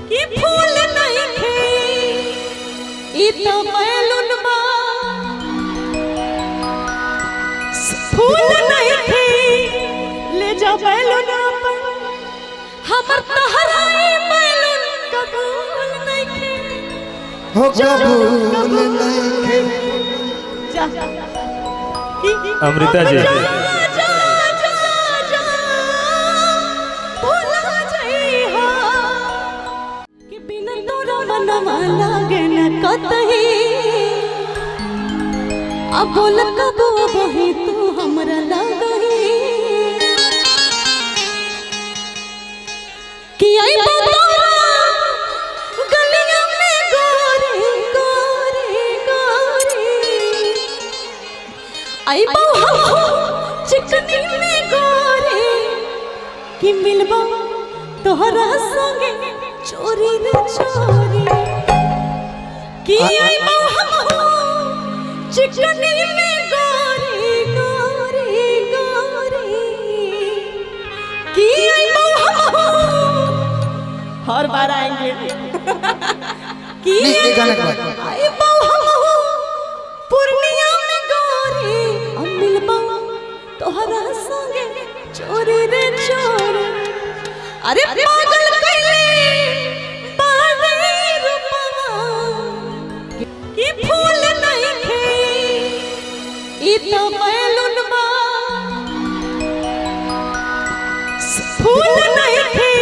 कि फूल नहीं खे ई तो बैलून बा फूल नहीं खे ले जा बैलून पर हमर तहरा बैलून कबूल नहीं खे हो कबूल नहीं खे जा अमृता जी अब बोल कब बही तू हमरा लगही कि आई तोरा गलिया में गोरे गोरे गोरे आई बहु चिकनी में गोरे कि मिलबा तोहरा संगे चोरी रे चोरी कि आई बहु चिकनी में गोरी गोरी गोरी कि आई बहु हर बार आएंगे कि आई बहु पूर्णिया में गोरी अब मिलबा तोहरा संगे चोरी रे चोरी अरे पागल कइले बादे रूपवा कि फूल नहीं खे ई तो बैलून बा फूल नहीं खे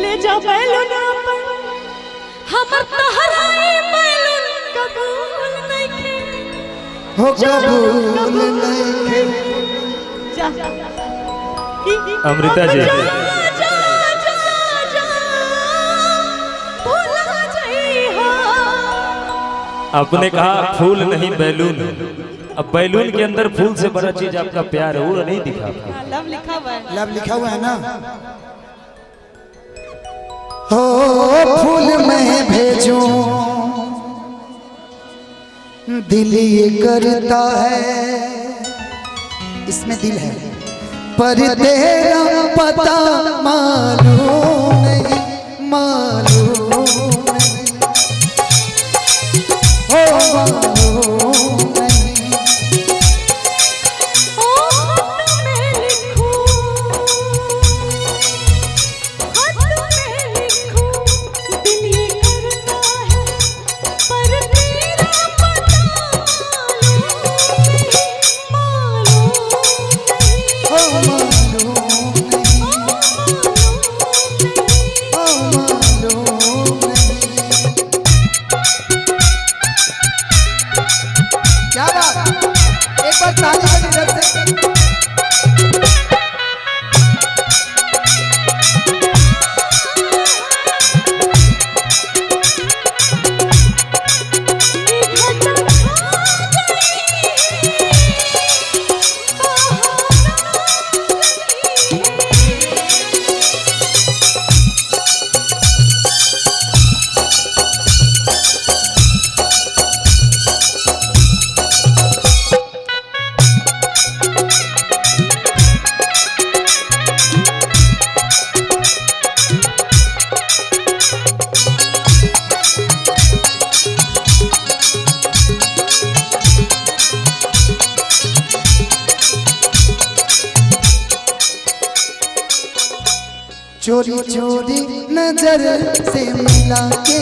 ले जा बैलून पर हमर तहरा बैलून कबूल नहीं खे हो कबूल नहीं खे जा अमृता जी आपने कहा फूल नहीं बैलून। अब बैलून के अंदर फूल से बड़ा चीज आपका प्यार है, वो नहीं दिखा। लव लिखा हुआ है, लव लिखा हुआ है ना। हो फूल में भेजो दिल ये करता है, इसमें दिल है पर तेरा पता मालूम नहीं, मालूम चोरी चोरी नजर से मिला के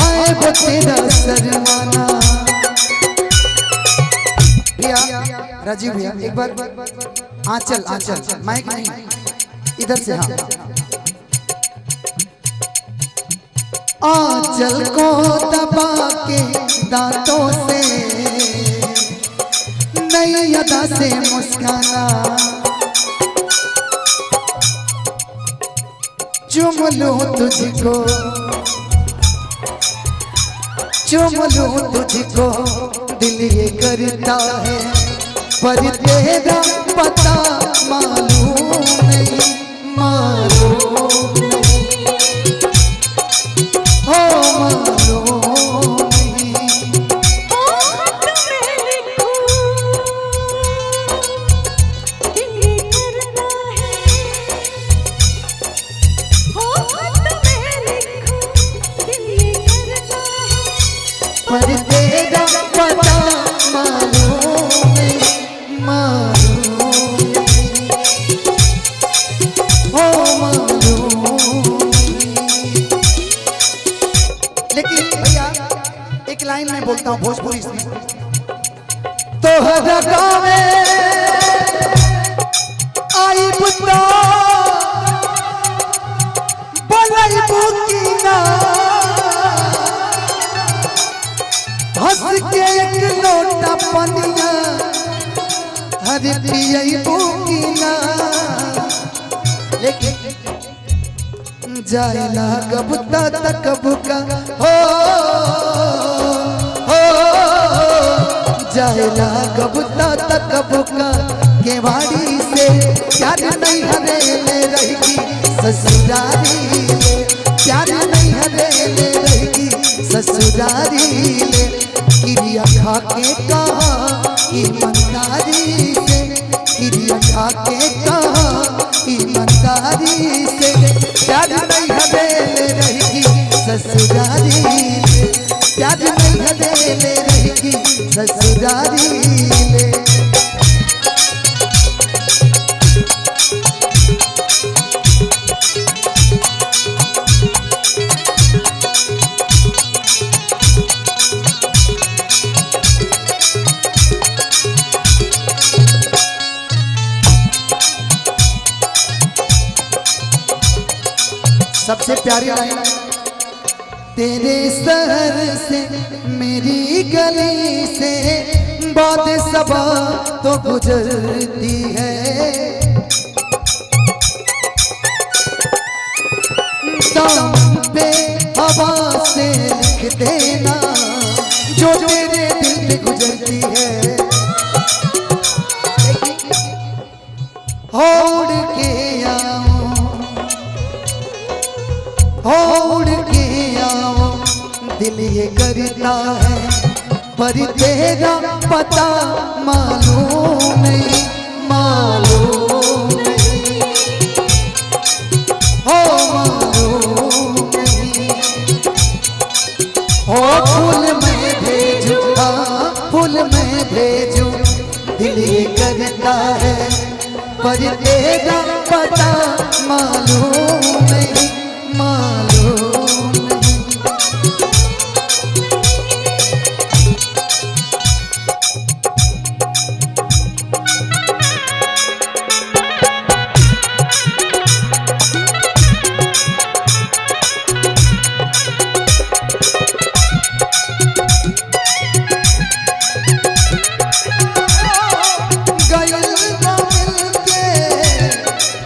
आए वो तेरा शर्माना। भैया राजीव भैया एक बार आंचल आंचल माइक नहीं इधर से, हाँ आंचल को दबा के दांतों से नई अदा से मुस्काना, चुम लूं तुझको चुम लूं तुझको दिल ये करता है पर तेरा पता मालूम नहीं, मालूम नहीं, ओ मालूम नहीं। हो बोलता हूँ भोजपुरी में। तो हर गावे आई बुता बोलाई बुकीना हंस के एक लोटा पनिया हर पियई बुकीना। लेकिन जायला कबूता तकबुका हो जायला कबूता तकबुका केवाड़ी से प्यार नहीं हरे ले रहेगी ससुरारी ले प्यार नहीं हरे ले रहेगी ससुरारी ले। क्रिया खा के कहा ईमानदारी से क्रिया खा के कहा ईमानदारी से प्यार नहीं हरे ले रहेगी ससुरारी ले प्यार नहीं हरे ले रहेगी ससुरारी ले। सबसे प्यारी लाइन तेरे शहर से मेरी गली से बात सबा तो गुजरती है दाम पे हवा से लिख देना जो तेरे दिल पे गुजरती है। उड़ के आओ उड़ के आओ दिल ये करता है पर तेरा पता मालूम नहीं मालूम नहीं हो मालूम नहीं हो फूल मैं भेजूं फूल मैं भेजूं दिल ये करता है पर तेरा पता मालूम नहीं मालूम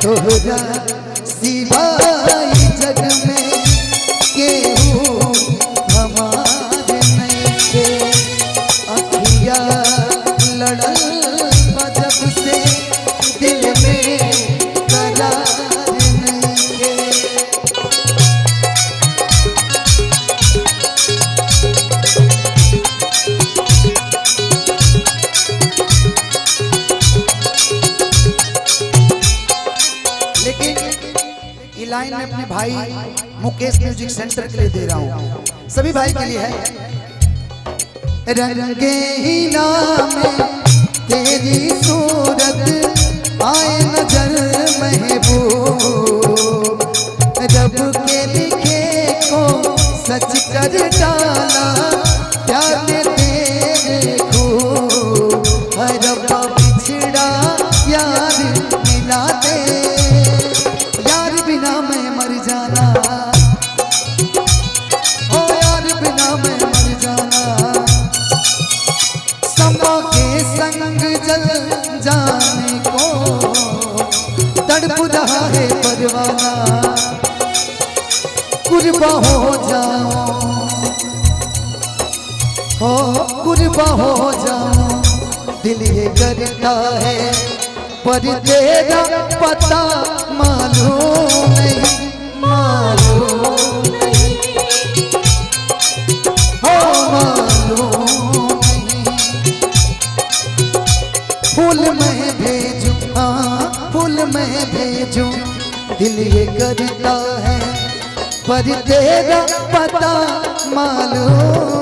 तोहरा सिवाय जग में केहू हमारे नहीं के अखिया लड़ल जब से दिल में करार नहीं के। ये लाइन मैं अपने भाई मुकेश म्यूजिक सेंटर के लिए दे रहा हूँ, सभी भाई के लिए है। रंगे ही नाम तेरी सूरत आए नजर महबूब रब के लिखे को सच कर डाला प्यार तेरे को रब्बा बिछड़ा यार मिला दे बिना मैं मर जाना ओ यार बिना मैं मर जाना समा के संग जल जाने को तड़प रहा है परवाना कुर्बा हो जाओ हो कुर्बा हो जाओ दिल ये करता है पर तेरा पता मालूम नहीं मालूम नहीं हो मालूम नहीं। फूल मैं भेजूं फूल मैं भेजूं दिल ये करता है पर तेरा पता मालूम